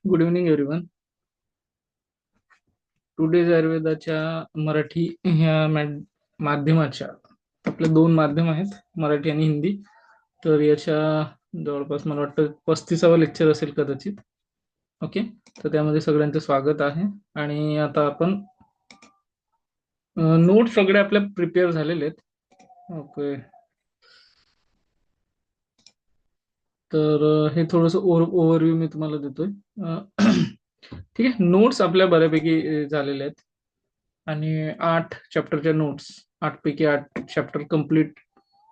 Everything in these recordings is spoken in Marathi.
Good evening everyone. टुडेज आयुर्वेदाच्या मराठी ह्या माध्यमाच्या आपले दोन माध्यम आहेत, मराठी आणि हिंदी. तर याच्या जवळपास मला वाटतं 35वा लेक्चर असेल कदाचित. ओके. तर त्यामध्ये सगळ्यांचं स्वागत आहे. आणि आता आपण नोट सगळे आपल्या प्रिपेअर झालेले आहेत. ओके. तर हे थोडंसं ओव्हरव्ह्यू मी तुम्हाला देतोय. ठीक आहे. नोट्स आपल्या बऱ्यापैकी झालेल्या आहेत. आणि 8 चॅप्टरच्या नोट्स, 8 पैकी 8 चॅप्टर कम्प्लीट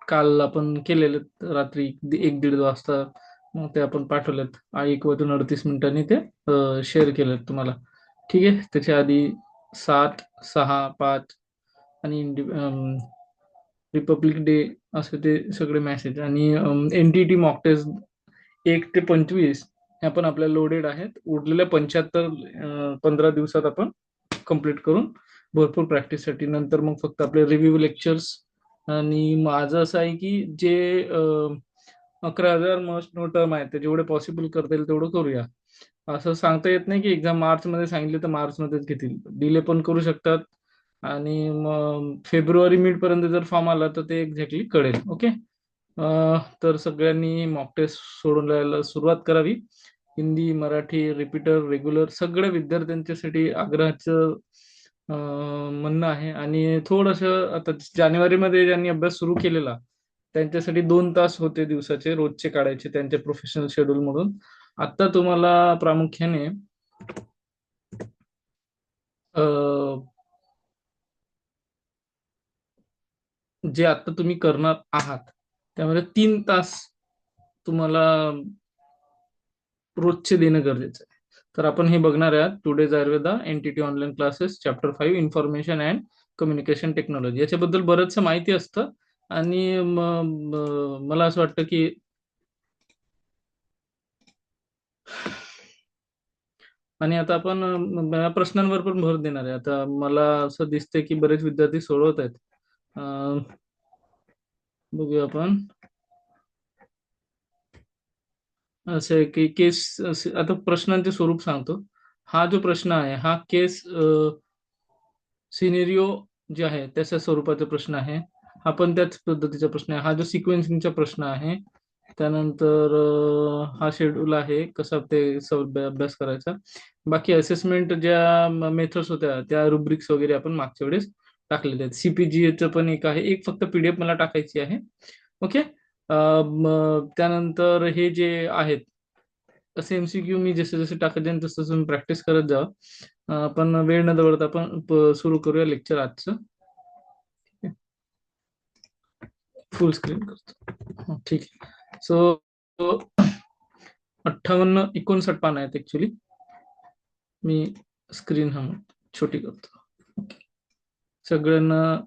काल आपण केलेले रात्री 1-1:30 वाजता. मग ते आपण पाठवलेत 1 वाजून 38 मिनिटांनी ते शेअर केलेत तुम्हाला. ठीक आहे. त्याच्या आधी 7, 6, 5 आणि रिपब्लिक डे असे ते सगळे मॅसेज आणि एनटीटी मॉक टेस्ट 1 ते 25 ह्या पण आपल्या लोडेड आहेत. उरलेल्या 75 15 दिवसात आपण कम्प्लीट करून भरपूर प्रॅक्टिससाठी नंतर मग फक्त आपले रिव्ह्यू लेक्चर्स. आणि माझं असं आहे की जे 11,000 मस्ट नो टर्म आहेत ते जेवढे पॉसिबल करता येईल तेवढं करूया. असं सांगता येत नाही की एक्झाम मार्च मध्ये सांगितले तर मार्च मध्येच घेतील, डिले पण करू शकतात. आणि मग फेब्रुवारी मिड पर्यंत जर फॉर्म आला तर ते एक्झॅक्टली कळेल. ओके. तर सगळ्यांनी मॉक टेस्ट सोडून राहायला सुरुवात करावी. हिंदी, मराठी, रिपीटर, रेग्युलर सगळ्या विद्यार्थ्यांच्यासाठी आग्रहाचं म्हणणं आहे. आणि थोडंसं आता जानेवारीमध्ये ज्यांनी अभ्यास सुरू केलेला त्यांच्यासाठी 2 तास होते दिवसाचे, रोजचे काढायचे त्यांच्या प्रोफेशनल शेड्यूल मधून. आता तुम्हाला प्रामुख्याने जे आता तुम्ही करणार आहात त्यामध्ये 3 तास तुम्हाला रोजचे देणं गरजेचं आहे. तर आपण हे बघणार आहात today's Ayurveda NTT online classes chapter 5 information and communication technology. याच्याबद्दल बरंचसं माहिती असतं. आणि मला असं वाटतं की आणि आता आपण प्रश्नांवर पण भर देणार आहे. आता मला असं दिसतंय की बरेच विद्यार्थी सोडवत आहेत. अं, बघूया आपण. असं आहे की आता प्रश्नांचे स्वरूप सांगतो. हा जो प्रश्न आहे हा केस सिनेरिओ जे आहे त्याच्या स्वरूपाचा प्रश्न आहे. हा पण त्याच पद्धतीचा प्रश्न आहे. हा जो सिक्वेन्सिंगचा प्रश्न आहे. त्यानंतर हा शेड्यूल आहे कसा ते अभ्यास करायचा. बाकी असेसमेंट ज्या मेथड्स होत्या त्या रुब्रिक्स वगैरे आपण मागच्या वेळेस टाकलेले आहेत. सीपीजीएचं पण एक आहे, एक फक्त पीडीएफ मला टाकायची आहे. ओके. त्यानंतर हे जे आहेत तसे एमसीक्यू मी जसे जसे टाकत जाईन तसं तसं प्रॅक्टिस करत जा. आपण वेळ न दवडता आपण सुरू करूया लेक्चर आजचं. फुल स्क्रीन करतो. ठीक आहे. सो 58-59 पान आहेत ऍक्च्युली. मी स्क्रीन छोटी करतो. ओके. सगळ्यांना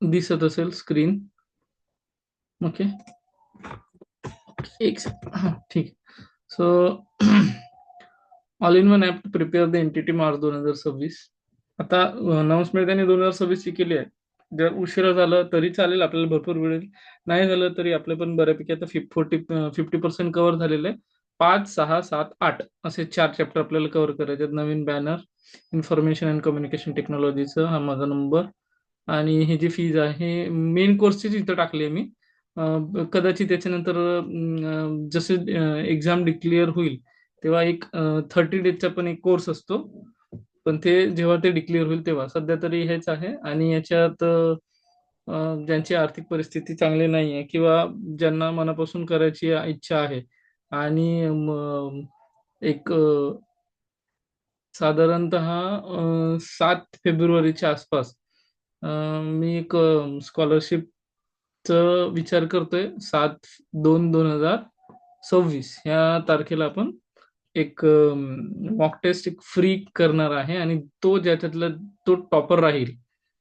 दिसत असेल स्क्रीन. ओके. ठीक. So all in one app to prepare the NTT March 2026. आता अनाउन्समेंट त्यांनी 2026 ची केली आहे. जर उशिरा झालं तरी चालेल, आपल्याला भरपूर वेळ येईल. नाही झालं तरी आपले पण बऱ्यापैकी आता 50% कव्हर झालेलं आहे. 5, 6, 7, 8 असे 4 चॅप्टर आपल्याला कव्हर करायचे आहेत. नवीन बॅनर, इन्फॉर्मेशन अँड कम्युनिकेशन टेक्नॉलॉजीचं हा माझा नंबर. आणि ही जी फीज आहे मेन कोर्सचीच इथं टाकली आहे मी. कदाचित त्याच्यानंतर जसे एक्झाम डिक्लेअर होईल तेव्हा एक 30 डेजचा पण एक कोर्स असतो. पण ते जेव्हा ते डिक्लेअर होईल तेव्हा, सध्या तरी हेच आहे. आणि याच्यात ज्यांची आर्थिक परिस्थिती चांगली नाही आहे किंवा ज्यांना मनापासून करायची इच्छा आहे आणि एक साधारणतः 7 फेब्रुवारीच्या आसपास मी एक स्कॉलरशिपचा विचार करतोय. 7/2/2026 ह्या तारखेला आपण एक मॉक टेस्ट एक फ्री करणार आहे. आणि तो ज्याच्यातला तो टॉपर राहील.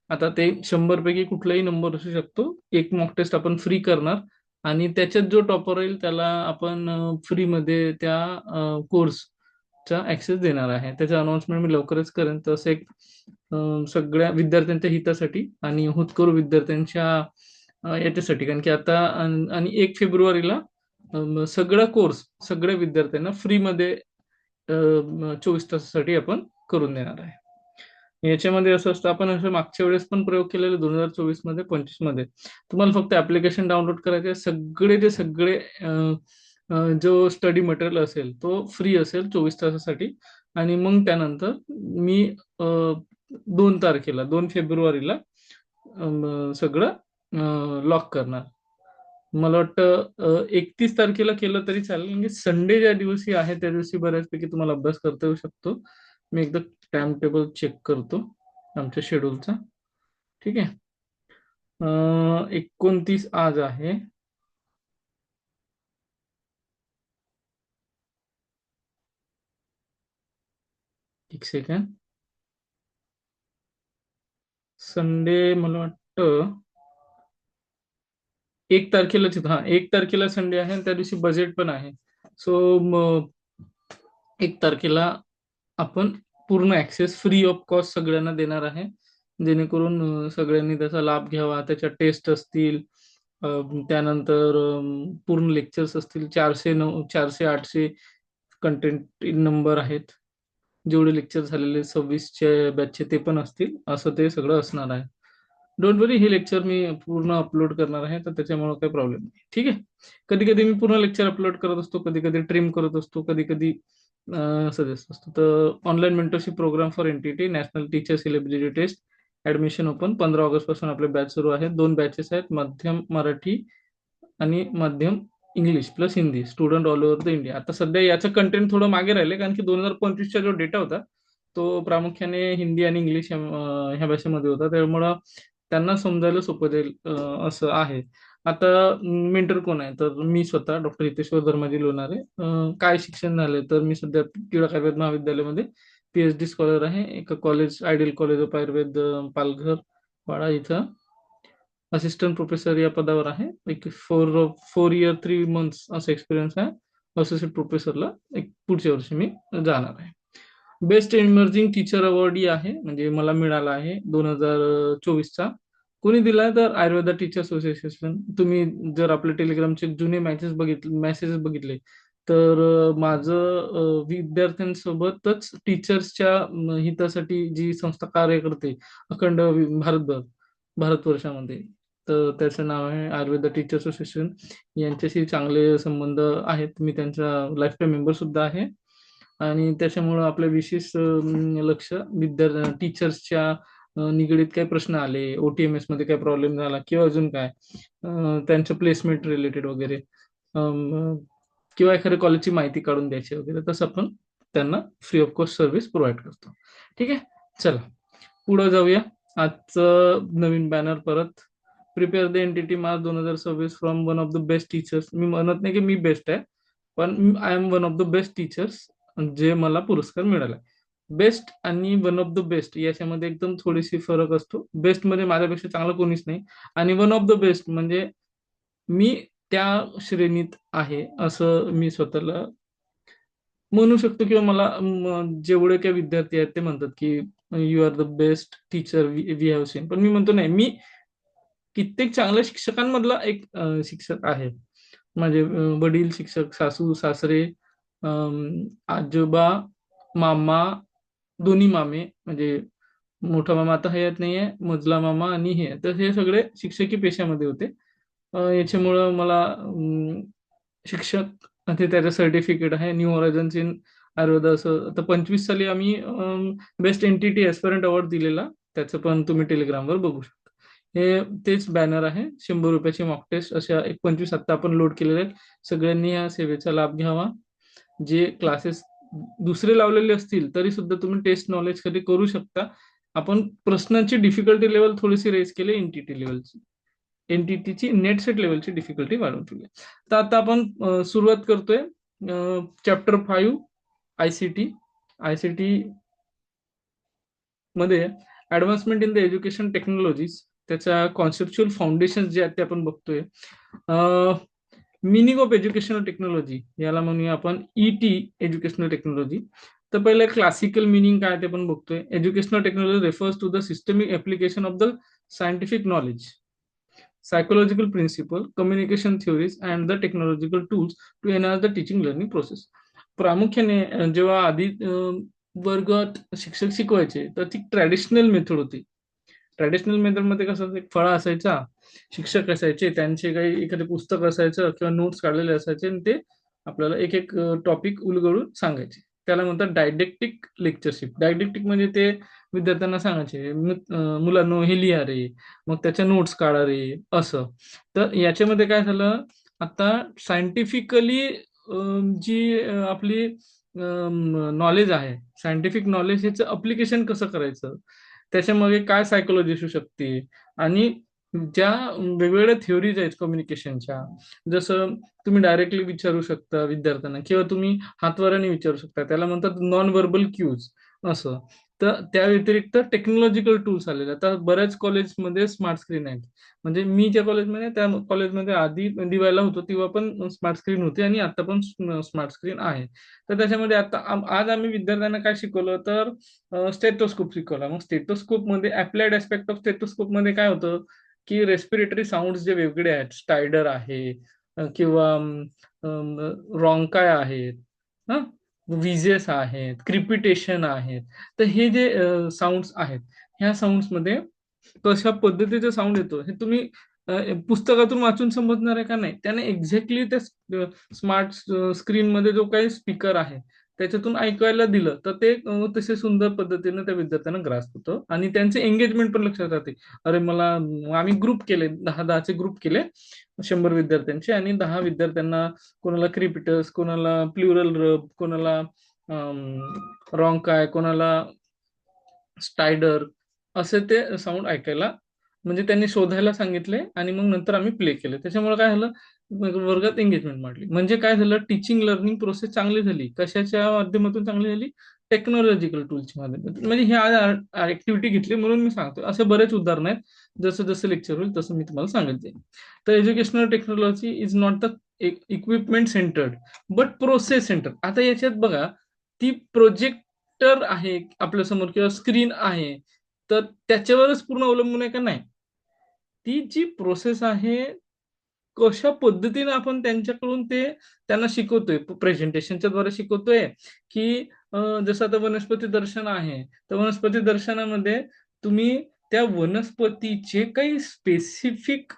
आता ते 100 पैकी कुठलाही नंबर असू शकतो. एक मॉक टेस्ट आपण फ्री करणार आणि त्याच्यात जो टॉपर राहील त्याला आपण फ्रीमध्ये त्या कोर्सचा ऍक्सेस देणार आहे. त्याचं अनाउन्समेंट मी लवकरच करेन. तसं एक सगळ्या विद्यार्थ्यांच्या हितासाठी आणि होतकरू विद्यार्थ्यांच्या याच्यासाठी, कारण की आता आणि 1 फेब्रुवारीला सगळा कोर्स सगळ्या विद्यार्थ्यांना फ्रीमध्ये 24 तासासाठी आपण करून देणार आहे. याच्यामध्ये असं असतं, आपण असं मागच्या वेळेस पण प्रयोग केलेले 2024 मध्ये 25 मध्ये. तुम्हाला फक्त ऍप्लिकेशन डाउनलोड करायचे, सगळे सगळे जो स्टडी मटेरियल असेल तो फ्री असेल 24 तासासाठी. आणि मग त्यानंतर मी 2 तारखेला 2 फेब्रुवारीला सगळं लॉक करणार. मला वाटतं 31 तारखेला केलं तरी चालेल, म्हणजे संडे ज्या दिवशी आहे त्या दिवशी बऱ्याचपैकी तुम्हाला अभ्यास करता येऊ शकतो. मी एकदा टाइम टेबल चेक करतो आमच्या शेड्यूलचा. ठीक आहे. 29 आज आहे. एक सेकंड. संडे मला वाटतं 1 तारखेलाच येतो. हा, 1 तारखेला संडे आहे आणि त्या दिवशी बजेट पण आहे. सो 1 तारखेला आपण पूर्ण ऍक्सेस फ्री ऑफ कॉस्ट सगळ्यांना देणार आहे, जेणेकरून सगळ्यांनी त्याचा लाभ घ्यावा. त्याच्या टेस्ट असतील, अ, त्यानंतर पूर्ण लेक्चर्स असतील. 400 800 कंटेंट नंबर आहेत. जेवढे लेक्चर झालेले 26च्या बॅचचे ते पण असतील, असं ते सगळं असणार आहे. डोंट वरी, हे लेक्चर मी पूर्ण अपलोड करणार आहे, तर त्याच्यामुळे काही प्रॉब्लेम नाही. ठीक आहे. कधी कधी मी पूर्ण लेक्चर अपलोड करत असतो, कधी कधी ट्रिम करत असतो, कधी कधी सजेस्ट असतो. तर online mentorship programme for NTT national teacher eligibility test admission open 15 August पासून आपले बॅच सुरू आहेत. 2 बॅचेस आहेत, मध्यम मराठी आणि माध्यम English plus Hindi, student all over the India. आता सध्या याचं कंटेंट थोडं मागे राहिले, कारण की 2025चा जो डेटा होता तो प्रामुख्याने हिंदी आणि इंग्लिश ह्या भाषेमध्ये होता, त्यामुळं त्यांना समजायला सोपं जाईल असं आहे. आता मेंटर कोण आहे, तर मी स्वतः डॉक्टर हितेश्वर धर्माजी लोणारे. काय शिक्षण झाले, तर मी सध्या टिळक आयुर्वेद महाविद्यालयामध्ये PhD स्कॉलर आहे. एका college, ideal college of Ayurveda, Palghar Wada इथं असिस्टंट प्रोफेसर या पदावर आहे. एक 4 इयर 3 मंथ्स असा एक्सपिरियन्स आहे. असोसिएट प्रोफेसरला एक पुढच्या वर्षी मी जाणार आहे. बेस्ट इमर्जिंग टीचर अवॉर्ड आहे, म्हणजे मला मिळाला आहे 2024चा. कोणी दिला, तर आयुर्वेदा टीचर असोसिएशन. तुम्ही जर आपले टेलिग्रामचे जुने मेसेजेस बघितले, तर माझं विद्यार्थ्यांसोबतच टीचर्सच्या हितासाठी जी संस्था कार्य करते अखंड भारतवर्षामध्ये, तर त्याचं नाव आहे आयुर्वेदा टीचर असोसिएशन. यांच्याशी चांगले संबंध आहेत, मी त्यांचा लाईफ टाईम मेंबर सुद्धा आहे. आणि त्याच्यामुळं आपलं विशेष लक्ष टीचर्सच्या निगडीत काही प्रश्न आले, OTMS मध्ये काही प्रॉब्लेम झाला किंवा अजून काय, त्यांचं प्लेसमेंट रिलेटेड वगैरे, अम, किंवा एखाद्या कॉलेजची माहिती काढून द्यायची वगैरे, तसं आपण त्यांना free of cost service provide करतो. ठीक आहे. चला पुढे जाऊया. आजचं नवीन बॅनर परत. Prepare the NTT March 2026 from one of the best teachers. मी म्हणत नाही की मी बेस्ट आहे, पण I am one of the best teachers जे मला पुरस्कार मिळाला. बेस्ट आणि वन ऑफ द बेस्ट याच्यामध्ये एकदम थोडीशी फरक असतो. बेस्ट मध्ये माझ्यापेक्षा चांगलं कोणीच नाही, आणि वन ऑफ द बेस्ट म्हणजे मी त्या श्रेणीत आहे असं मी स्वतःला म्हणू शकतो. किंवा मला जेवढे काही विद्यार्थी आहेत ते म्हणतात की you are the best teacher we have seen. पण मी म्हणतो नाही, मी कित्येक चांगल्या शिक्षकांमधला एक शिक्षक आहे. माझे वडील शिक्षक, सासू सासरे, आजोबा, मामा, दोन्ही मामे, म्हणजे मोठा मामा आता हयात नाहीये, मजला मामा आणि हे, तर हे सगळे शिक्षकी पेशामध्ये होते. याच्यामुळं मला शिक्षक ते त्याचं सर्टिफिकेट आहे. न्यू हॉरायझन्स इन आयुर्वेदा, असं. तर 25 साली आम्ही बेस्ट एनटीटी एस्पिरंट अवॉर्ड दिलेला, त्याचं पण तुम्ही टेलिग्रामवर बघू शकता. हे तेच बॅनर आहे. 100 रुपयाची मॉक टेस्ट अशा एक 25 आत्ता आपण लोड केलेले आहेत. सगळ्यांनी या सेवेचा लाभ घ्यावा. जे क्लासेस दुसरे लावलेले असतील तरी सुद्धा तुम्ही टेस्ट नॉलेज कधी करू शकता. आपण प्रश्नांची डिफिकल्टी लेवल थोडीशी रेस केली, एनटीटीची नेट सेट लेवलची डिफिकल्टी वाढवून ठेवली. तर आता आपण सुरुवात करतोय चॅप्टर 5 आयसीटी. आयसीटी मध्ये advancement in the education technologies, त्याच्या कॉन्सेप्च्युअल फाउंडेशन जे आहेत ते आपण बघतोय. मिनिंग ऑफ एज्युकेशनल टेक्नॉलॉजी याला म्हणूया आपण ET, एज्युकेशनल टेक्नॉलॉजी. तर पहिले क्लासिकल मिनिंग काय ते पण बघतोय. Educational technology refers to the systemic application of the scientific knowledge. psychological principle, communication theories, and the technological tools to enhance the teaching learning process. प्रामुख्याने जेव्हा आधी वर्गात शिक्षक शिकवायचे तर ती ट्रॅडिशनल मेथड होती. ट्रॅडिशनल मेथडमध्ये कसं एक फळा असायचा, शिक्षक असायचे, त्यांचे काही एखादे पुस्तक असायचं किंवा नोट्स काढलेले असायचे आणि ते आपल्याला एक एक टॉपिक उलगडून सांगायचे. त्याला म्हणतात डायडेक्टिक लेक्चरशिप. डायडेक्टिक म्हणजे ते विद्यार्थ्यांना सांगायचे, मुलांनो हे लिहा रे, मग त्याच्या नोट्स काढा रे, असं. तर याच्यामध्ये काय झालं, आता सायंटिफिकली जी आपली नॉलेज आहे, सायंटिफिक नॉलेज ह्याचं अप्लिकेशन कसं करायचं, त्याच्यामध्ये काय सायकोलॉजी असू शकते, आणि ज्या वेगवेगळ्या थिअरीज आहेत कम्युनिकेशनच्या, जसं तुम्ही डायरेक्टली विचारू शकता विद्यार्थ्यांना किंवा तुम्ही हातवाऱ्याने विचारू शकता, त्याला म्हणतात नॉन व्हर्बल क्यूज, असं. तर त्या व्यतिरिक्त टेक्नॉलॉजिकल टूल्स आलेले आता बऱ्याच कॉलेजमध्ये स्मार्ट स्क्रीन आहेत. म्हणजे मी ज्या कॉलेजमध्ये, त्या कॉलेजमध्ये आधी दिवायला होतो तेव्हा पण स्मार्ट स्क्रीन होती आणि आता पण स्मार्ट स्क्रीन आहे. तर त्याच्यामध्ये आता आज आम्ही विद्यार्थ्यांना काय शिकवलं तर स्टेथोस्कोप शिकवला. मग स्टेथोस्कोप मध्ये अप्लाइड एस्पेक्ट ऑफ स्टेथोस्कोप मध्ये काय होतं की रेस्पिरेटरी साऊंड जे वेगळे आहेत, स्टायडर आहे किंवा रॉंकाय आहेत, हा, विजेस आहेत, क्रिपिटेशन आहेत. तर हे जे साऊंड्स आहेत, ह्या साऊंड्स मध्ये कशा पद्धतीचा साऊंड येतो हे तुम्ही पुस्तकातून वाचून समजणार आहे का? नाही, त्याने एक्झॅक्टली त्या स्मार्ट स्क्रीन मध्ये जो काही स्पीकर आहे त्याच्यातून ऐकायला दिलं तर ते तसे सुंदर पद्धतीने त्या विद्यार्थ्यांना ग्रास होतं आणि त्यांचे एंगेजमेंट पण लक्षात राहते. अरे मला, आम्ही ग्रुप केले, 10-10चे ग्रुप केले 100 विद्यार्थ्यांचे, आणि 10 विद्यार्थ्यांना, कोणाला क्रिपिटस, कोणाला प्लुरल रब, कोणाला रॉंकाय, कोणाला स्टायडर, असे ते साऊंड ऐकायला, म्हणजे त्यांनी शोधायला सांगितले आणि मग नंतर आम्ही प्ले केले. त्याच्यामुळे काय झालं, वर्गात एंगेजमेंट वाढली. म्हणजे काय झालं, टीचिंग लर्निंग प्रोसेस चांगली झाली. कशाच्या माध्यमातून चांगली झाली? टेक्नॉलॉजिकल टूल्सच्या माध्यमातून. म्हणजे हे आज ऍक्टिव्हिटी घेतली म्हणून मी सांगतो. असे बरेच उदाहरण आहेत. जसं जसं लेक्चर होईल तसं मी तुम्हाला सांगत जाईल. तर educational technology is not the equipment centred but process centre. आता याच्यात बघा, ती प्रोजेक्टर आहे आपल्या समोर किंवा स्क्रीन आहे, तर त्याच्यावरच पूर्ण अवलंबून आहे का? नाही. ती जी प्रोसेस आहे, कशा पद्धतीने आपण त्यांच्याकडून ते त्यांना शिकवतोय, प्रेझेंटेशनच्या द्वारे शिकवतोय, की जसं आता वनस्पती दर्शन आहे, तर वनस्पती दर्शनामध्ये तुम्ही त्या वनस्पतीचे काही स्पेसिफिक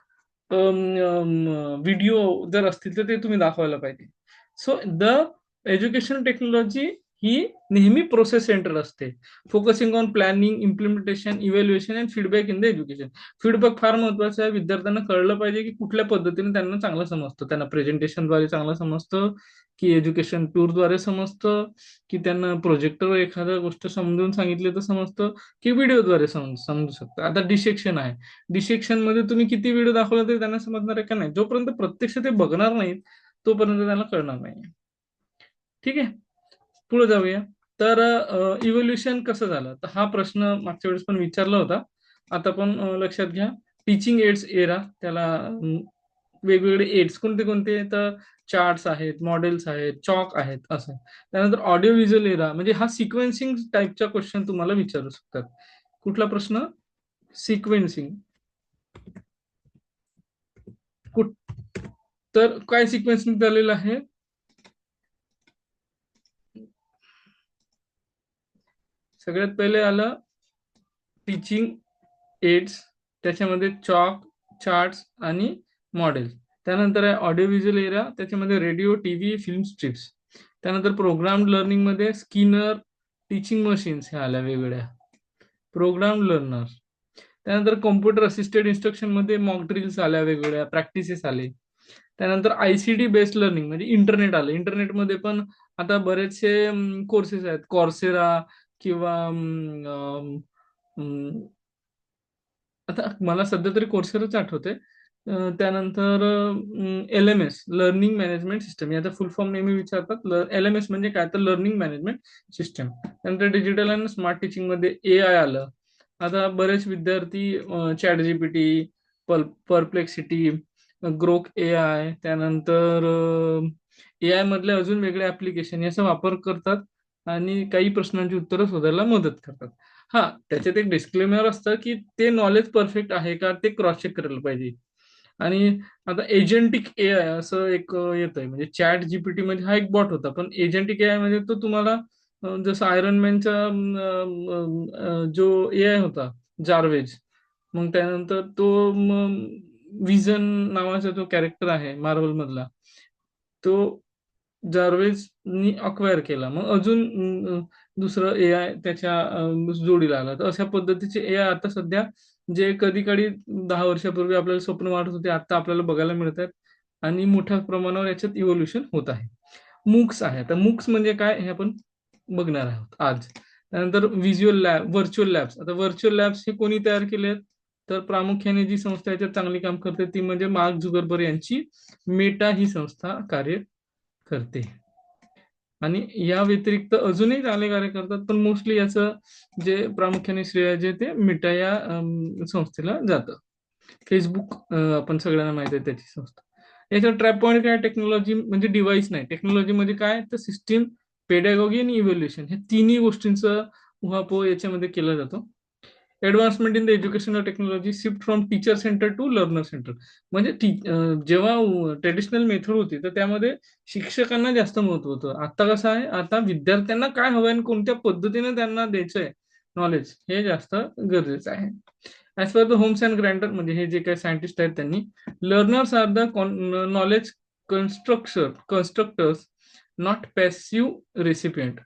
व्हिडिओ जर असतील तर ते तुम्ही दाखवायला पाहिजे. सो द एज्युकेशन टेक्नॉलॉजी ही नेहमी प्रोसेस सेंटर असते, focusing on planning, implementation, evaluation and feedback in the education. Feedback फार महत्वाचा आहे. विद्यार्थ्यांना कळलं पाहिजे की कुठल्या पद्धतीने त्यांना चांगलं समजतं, त्यांना प्रेझेंटेशनद्वारे चांगलं समजतं, की एज्युकेशन टूरद्वारे समजतं, की त्यांना प्रोजेक्टरवर एखाद्या गोष्ट समजून सांगितली तर समजतं, की व्हिडिओद्वारे समजू शकतं. आता डिसेक्शन आहे, डिसेक्शन मध्ये तुम्ही किती व्हिडिओ दाखवला तरी त्यांना समजणार आहे का? नाही. जोपर्यंत प्रत्यक्ष ते बघणार नाहीत तोपर्यंत त्यांना कळणार नाही. ठीक आहे, पुढे जाऊया. तर इव्होल्युशन कसं झालं, तर हा प्रश्न मागच्या वेळेस पण विचारला होता. आता पण लक्षात घ्या. टीचिंग एड्स एरा, त्याला वेगवेगळे एड्स कोणते कोणते, तर चार्ट्स आहेत, मॉडेल्स आहेत, चॉक आहेत, असं. त्यानंतर ऑडिओ व्हिज्युअल एरा, म्हणजे हा सिक्वेन्सिंग टाईपचा क्वेश्चन तुम्हाला विचारू शकतात. कुठला प्रश्न? सिक्वेन्सिंग. कुठ तर काय सिक्वेन्सिंग झालेलं आहे? सगळ्यात पहिले आलं टीचिंग एड्स, त्याच्यामध्ये चॉक, चार्ट्स आणि मॉडेल. त्यानंतर आहे ऑडिओ व्हिज्युअल एरा, त्याच्यामध्ये रेडिओ, टीव्ही, फिल्म स्ट्रिप्स. त्यानंतर प्रोग्राम लर्निंग मध्ये स्किनर, टीचिंग मशीन्स ह्या आल्या वेगवेगळ्या, प्रोग्राम लर्नर. त्यानंतर कॉम्प्युटर असिस्टेड इन्स्ट्रक्शन मध्ये मॉक ड्रिल्स आल्या, वेगवेगळ्या प्रॅक्टिसेस आले. त्यानंतर आयसीडी बेस्ड लर्निंग म्हणजे इंटरनेट आलं. इंटरनेटमध्ये पण आता बरेचसे कोर्सेस आहेत, कॉर्सेरा किंवा आता मला सध्या तरी कोर्सेराच आठवते. त्यानंतर LMS, लर्निंग मॅनेजमेंट सिस्टम, याचा फुल फॉर्म नेहमी विचारतात. LMS म्हणजे काय, तर लर्निंग मॅनेजमेंट सिस्टम. त्यानंतर डिजिटल आणि स्मार्ट टीचिंग मध्ये AI आलं. आता बरेच विद्यार्थी chat GPT, perplexity, Grok AI, त्यानंतर AI मधले अजून वेगळे ऍप्लिकेशन याचा वापर करतात आणि काही प्रश्नांची उत्तरं शोधायला मदत करतात. हा, त्याच्यात एक डिस्क्लेमर असतं की ते नॉलेज परफेक्ट आहे का ते क्रॉस चेक करायला पाहिजे. आणि आता एजंटिक ए आय असं एक येत आहे. म्हणजे चॅट जीपीटी मध्ये हा एक बॉट होता, पण एजंटिक ए आय म्हणजे तो तुम्हाला जसं आयरन मॅनचा जो ए आय होता जार्वेज, मग त्यानंतर तो विजन नावाचा जो कॅरेक्टर आहे मार्वल मधला, तो जार्वेजनी अक्वायर केला. मग अजून दुसरं ए आय त्याच्या जोडीला आला. तर अशा पद्धतीचे ए आय आता सध्या जे कधी कधी 10 वर्षापूर्वी आपल्याला स्वप्न वाटत होते, आता आपल्याला बघायला मिळतात आणि मोठ्या प्रमाणावर याच्यात इव्होल्युशन होत आहे. मूक्स आहे. तर मूक्स म्हणजे काय हे आपण बघणार आहोत आज. त्यानंतर व्हिज्युअल लॅब, व्हर्च्युअल लॅब्स. आता व्हर्च्युअल लॅब्स हे कोणी तयार केले आहेत? तर प्रामुख्याने जी संस्था याच्यात चांगली काम करते ती म्हणजे मार्क झुकरबर्ग यांची मेटा ही संस्था कार्य करते. आणि या व्यतिरिक्त अजूनही चांगले कार्य करतात, पण मोस्टली याचं जे प्रामुख्याने श्रेय जे ते मेटा या संस्थेला जातं. फेसबुक आपण सगळ्यांना माहिती आहे त्याची संस्था. याचा ट्रॅप पॉईंट काय? टेक्नॉलॉजी म्हणजे डिव्हाइस नाही, टेक्नॉलॉजी मध्ये काय तर सिस्टीम, पेडॅगॉगी आणि इव्हॅल्युएशन हे तिन्ही गोष्टींचा उहापोह याच्यामध्ये केला जातो. Advancement in the educational technology shift from teacher centre to learner centre. म्हणजे जेव्हा ट्रेडिशनल मेथड होती तर त्यामध्ये शिक्षकांना जास्त महत्व होतं. आता कसं आहे, आता विद्यार्थ्यांना काय हवं आणि कोणत्या पद्धतीने त्यांना द्यायचंय नॉलेज हे जास्त गरजेचं आहे. As per the Holmes and Grander म्हणजे हे जे काही सायंटिस्ट आहेत त्यांनी, learners are the knowledge constructors, not passive recipient.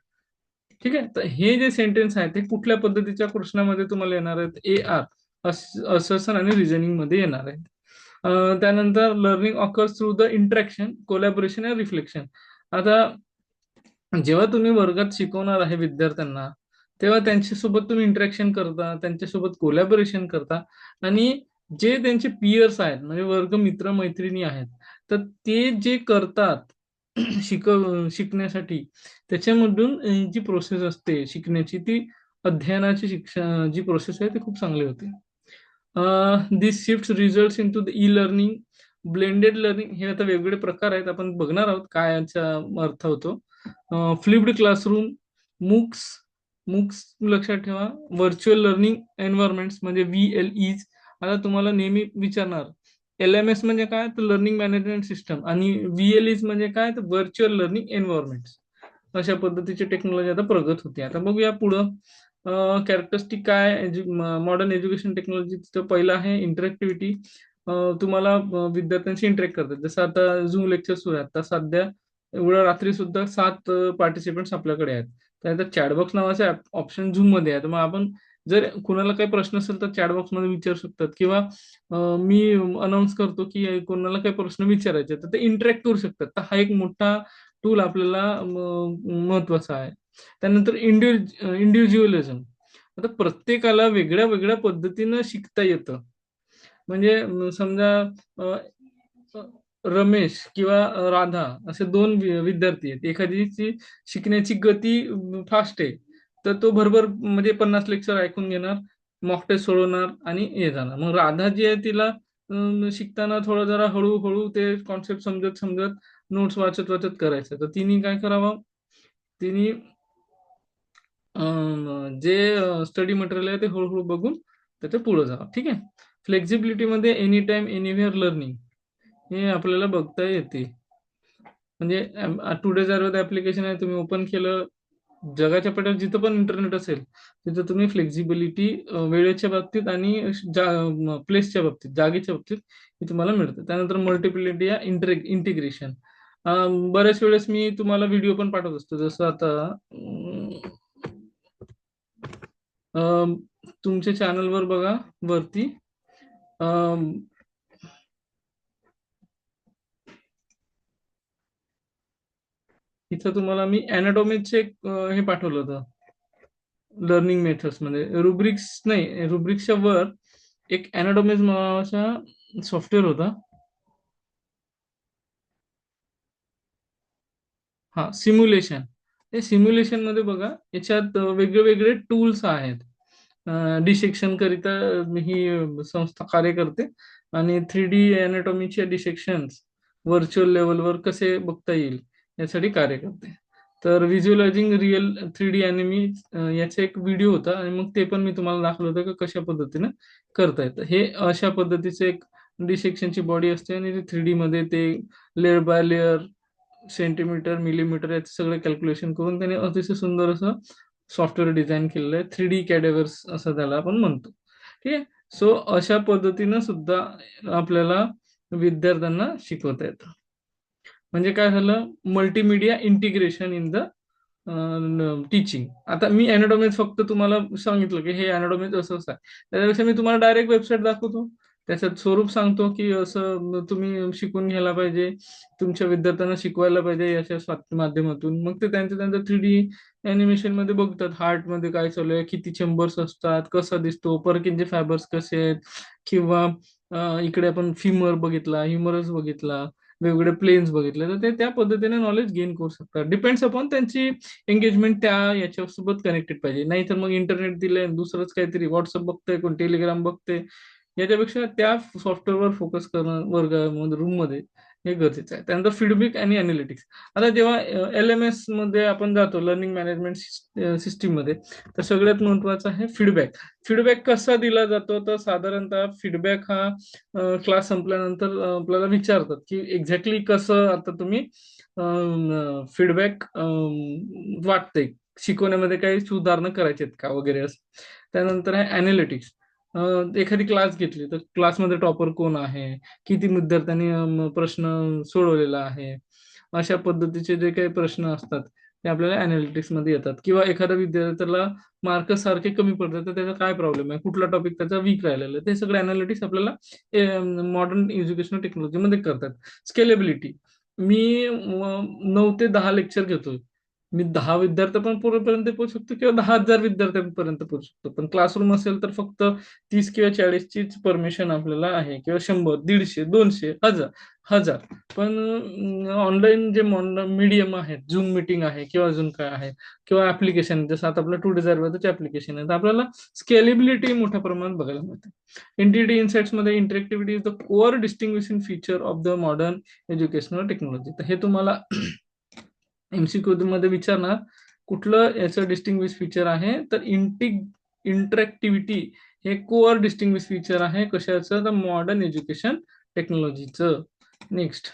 ठीक आहे. तर हे जे सेंटेन्स आहे ते कुठल्या पद्धतीच्या प्रश्नामध्ये तुम्हाला येणार आहेत? ए आर, असर्शन आणि रिझनिंग मध्ये येणार आहेत. त्यानंतर learning occurs through the interaction, collaboration and reflection. आता जेव्हा तुम्ही वर्गात शिकवणार आहे विद्यार्थ्यांना, तेव्हा त्यांच्यासोबत तुम्ही इंटरॅक्शन करता, त्यांच्यासोबत कोलॅबोरेशन करता आणि जे त्यांचे पियर्स आहेत म्हणजे वर्ग मित्र मैत्रिणी आहेत, तर ते जे करतात शिकण्यासाठी, त्याच्यामधून जी प्रोसेस असते शिकण्याची, ती अध्ययनाची शिक्षण जी प्रोसेस आहे ती खूप चांगली होते. This shift result into the e learning, blended learning. हे आता वेगवेगळे प्रकार आहेत, आपण बघणार आहोत काय याचा अर्थ होतो. फ्लिप्ड क्लासरूम, मूक्स, मूक्स लक्षात ठेवा. व्हर्च्युअल लर्निंग एन्व्हायरमेंट्स म्हणजे VLEs. आता तुम्हाला नेहमी विचारणार LMS म्हणजे काय, तर लर्निंग मॅनेजमेंट सिस्टम, आणि VLEs म्हणजे काय, तर व्हर्च्युअल लर्निंग एन्व्हायरमेंट्स. अशा पद्धतीची टेक्नॉलॉजी आता प्रगत होते. आता बघूया पुढं कॅरेक्टरिस्टिक काय मॉडर्न एज्युकेशन टेक्नॉलॉजी. पहिलं आहे इंटरॅक्टिव्हिटी. तुम्हाला विद्यार्थ्यांशी इंटरॅक्ट करतात. जसं आता झूम लेक्चर सुरू आहे, आता सध्या एवढ्या रात्री सुद्धा 7 पार्टिसिपेंट्स आपल्याकडे आहेत. त्यानंतर चॅटबॉक्स नावाचा ऑप्शन झूम मध्ये आहे. तर मग आपण जर कुणाला काही प्रश्न असेल तर चॅटबॉक्स मध्ये विचारू शकतात, किंवा मी अनाऊन्स करतो की कोणाला काही प्रश्न विचारायचे तर ते इंटरॅक्ट करू शकतात. तर हा एक मोठा टूल आपल्याला महत्वाचा आहे. त्यानंतर इंडिव्हिज्युअलिझम. आता प्रत्येकाला वेगळ्या वेगळ्या पद्धतीनं शिकता येतं. म्हणजे समजा अ, अ, रमेश किंवा राधा असे दोन विद्यार्थी आहेत. एखाद्याची शिकण्याची गती फास्ट आहे, तर तो भरभर म्हणजे 50 लेक्चर ऐकून घेणार, मॉक टेस्ट सोडवणार आणि हे जाणार. मग राधा जी आहे तिला शिकताना थोडं जरा हळूहळू ते कॉन्सेप्ट समजत समजत नोट्स वाचत वाचत करायचं. तर तिने काय करावं, तिने जे स्टडी मटेरियल आहे ते हळूहळू बघून त्याच्या पुढे जावं. ठीक आहे. फ्लेक्झिबिलिटी मध्ये एनी टाइम एनिवेअर लर्निंग हे आपल्याला बघता येते. म्हणजे टुडे जर ऍप्लिकेशन आहे, तुम्ही ओपन केलं, जगाच्या पट्यात जिथं पण इंटरनेट असेल तिथं तुम्ही फ्लेक्झिबिलिटी वेळेच्या बाबतीत आणि प्लेसच्या बाबतीत, जागेच्या बाबतीत हे तुम्हाला मिळतं. त्यानंतर मल्टिप्लिटी या इंटिग्रेशन. बऱ्याच वेळेस मी तुम्हाला व्हिडिओ पण पाठवत असतो. जसं आता अं, तुमच्या चॅनलवर बघा वरती, अं, इथं तुम्हाला मी अॅनाटॉमीचे हे पाठवलं होतं. लर्निंग मेथड्स मध्ये रुब्रिक्स नाही, रुब्रिक्सच्या वर एक अॅनाटॉमीज नावाचा सॉफ्टवेअर होता. हा, सिम्युलेशन. हे सिम्युलेशन मध्ये बघा, याच्यात वेगळे वेगळे टूल्स आहेत. डिसेक्शन करिता ही संस्था कार्य करते, आणि 3D अॅनाटॉमीचे डिसेक्शन्स व्हर्च्युअल लेवलवर कसे बघता येईल यासाठी कार्य करते. तर व्हिज्युअलायझिंग रिअल 3D अॅनिमी याचा एक व्हिडिओ होता, आणि मग ते पण मी तुम्हाला दाखवलं होतं की कशा पद्धतीने करता येतं. हे अशा पद्धतीचे एक डिसेक्शनची बॉडी असते आणि ते 3D मध्ये ते layer by layer centimetre millimetre याचे सगळे कॅल्क्युलेशन करून त्याने अतिशय सुंदर असं सॉफ्टवेअर डिझाईन केलेलं आहे. 3D कॅडेवर्स असं त्याला आपण म्हणतो. ठीक आहे. सो अशा पद्धतीनं सुद्धा आपल्याला विद्यार्थ्यांना शिकवता येतं. म्हणजे काय झालं, multimedia integration in the teaching. आता मी अॅनाटॉमीज फक्त तुम्हाला सांगितलं की हे अॅनाटॉमीज असं असं आहे, त्याच्यापेक्षा मी तुम्हाला डायरेक्ट वेबसाईट दाखवतो, त्याच्यात स्वरूप सांगतो की असं तुम्ही शिकून घ्यायला पाहिजे, तुमच्या विद्यार्थ्यांना शिकवायला पाहिजे याच्या माध्यमातून. मग ते त्यांच्या त्यांच्या 3D अॅनिमेशन मध्ये बघतात, हार्ट मध्ये काय चालू आहे, किती चेंबर्स असतात, कसा दिसतो, परकिंचे फायबर्स कसे आहेत, किंवा इकडे आपण फिमर बघितला, ह्युमरस बघितला, वेगवेगळे प्लेन्स बघितले, तर ते त्या पद्धतीने नॉलेज गेन करू शकतात. डिपेंड्स अपॉन त्यांची एंगेजमेंट त्या याच्यासोबत कनेक्टेड पाहिजे. नाही तर मग इंटरनेट दिलंय, दुसरंच काहीतरी व्हॉट्सअप बघतंय, कोण टेलिग्राम बघते, याच्यापेक्षा त्या सॉफ्टवेअरवर फोकस करणं वर्गामध्ये रूम मध्ये हे गरजेचं आहे. त्यानंतर फीडबॅक आणि अनालिटिक्स. आता जेव्हा LMS मध्ये आपण जातो, लर्निंग मॅनेजमेंट सिस्टीम मध्ये, तर सगळ्यात महत्वाचं आहे फीडबॅक. फीडबॅक कसा दिला जातो, तर साधारणतः फीडबॅक हा क्लास संपल्यानंतर आपल्याला विचारतात की एक्झॅक्टली कसं आता तुम्ही फीडबॅक वाटतंय, शिकवण्यामध्ये काही सुधारणा करायची आहेत का वगैरे असं. त्यानंतर आहे अनालिटिक्स. एखादी क्लास घेतली तर क्लासमध्ये टॉपर कोण आहे, किती विद्यार्थ्यांनी प्रश्न सोडवलेला आहे, अशा पद्धतीचे जे काही प्रश्न असतात ते आपल्याला अनालिटिक्स मध्ये येतात. किंवा एखाद्या विद्यार्थ्याला मार्क सारखे कमी पडतात, तर त्याचा काय प्रॉब्लेम आहे, कुठला टॉपिक त्याचा वीक राहिलेला आहे, ते सगळे अनालिटिक्स आपल्याला मॉडर्न एज्युकेशनल टेक्नॉलॉजीमध्ये करतात. स्केलेबिलिटी. मी 9 ते 10 लेक्चर घेतोय, मी 10 विद्यार्थी पण पर्यंत पोहोचू शकतो किंवा 10,000 विद्यार्थ्यांपर्यंत पोहोचू शकतो. पण क्लासरूम असेल तर फक्त 30 किंवा 40 चीच परमिशन आपल्याला आहे, किंवा 100, 150, 200, 1000. पण ऑनलाईन जे मीडियम आहेत, झूम मिटिंग आहे किंवा अजून काय आहे, किंवा ऍप्लिकेशन जसं आता आपलं टुडे जारवाचं ऍप्लिकेशन आहे, तर आपल्याला स्केलेबिलिटी मोठ्या प्रमाणात बघायला मिळते. एनटीटी इन्साइट्स मध्ये interactivity is the core distinguishing feature of the modern educational technology. तर हे तुम्हाला MCQ मध्ये विचारणार, कुठलं याचं डिस्टिंग्विश फीचर आहे, तर इंटरॅक्टिव्हिटी हे कोअर डिस्टिंग्विश फीचर आहे कशाचं, तर मॉडर्न एज्युकेशन टेक्नॉलॉजीचं. Next,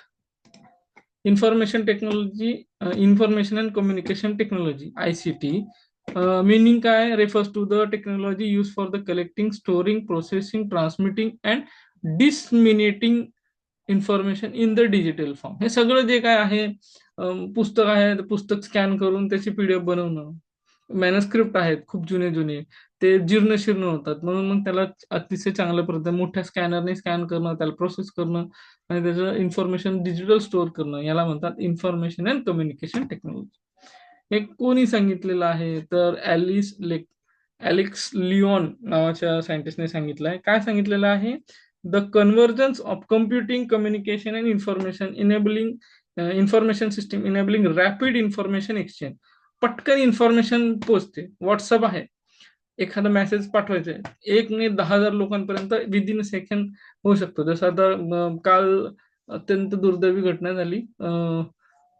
information technology, information and communication technology, ICT. Meaning काय, refers to the technology use for the collecting, storing, processing, transmitting and disseminating information in the digital form. हे सगळं जे काय आहे, पुस्तक आहे, पुस्तक स्कॅन करून त्याची PDF बनवणं, मॅनस्क्रिप्ट आहेत खूप जुने जुने, ते जीर्ण शीर्ण होतात, म्हणून मग त्याला अतिशय चांगल्या पद्धतीने मोठ्या स्कॅनरने स्कॅन करणं, त्याला प्रोसेस करणं आणि त्याचं इन्फॉर्मेशन डिजिटल स्टोअर करणं, याला म्हणतात इन्फॉर्मेशन अँड कम्युनिकेशन टेक्नॉलॉजी. हे कोणी सांगितलेलं आहे, तर ॲलेक्स लिओन नावाच्या सायंटिस्टने सांगितलं आहे. काय सांगितलेलं आहे, the convergence of computing, communication and information enabling information system enabling rapid information exchange. पटकन इन्फॉर्मेशन पोहोचते. व्हॉट्सअप आहे, एखादा मेसेज पाठवायचा आहे, 1 ने 10,000 लोकांपर्यंत विदिन सेकंड होऊ शकतो. जसं आता काल अत्यंत दुर्दैवी घटना झाली,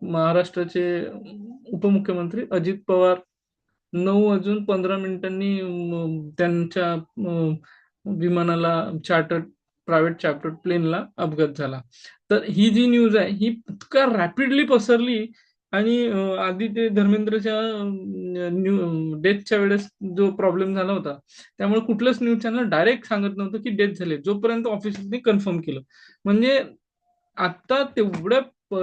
महाराष्ट्राचे उपमुख्यमंत्री अजित पवार 9 वाजून 15 मिनिटांनी त्यांच्या विमानाला, प्रायव्हेट चार्टर्ड प्लेनला अपघात झाला. तर ही जी न्यूज आहे ही इतका रॅपिडली पसरली, आणि आधी ते धर्मेंद्रच्या डेथच्या वेळेस जो प्रॉब्लेम झाला होता, त्यामुळे कुठलंच न्यूज चॅनल डायरेक्ट सांगत नव्हतं की डेथ झाली, जोपर्यंत ऑफिसने कन्फर्म केलं. म्हणजे आता तेवढ्या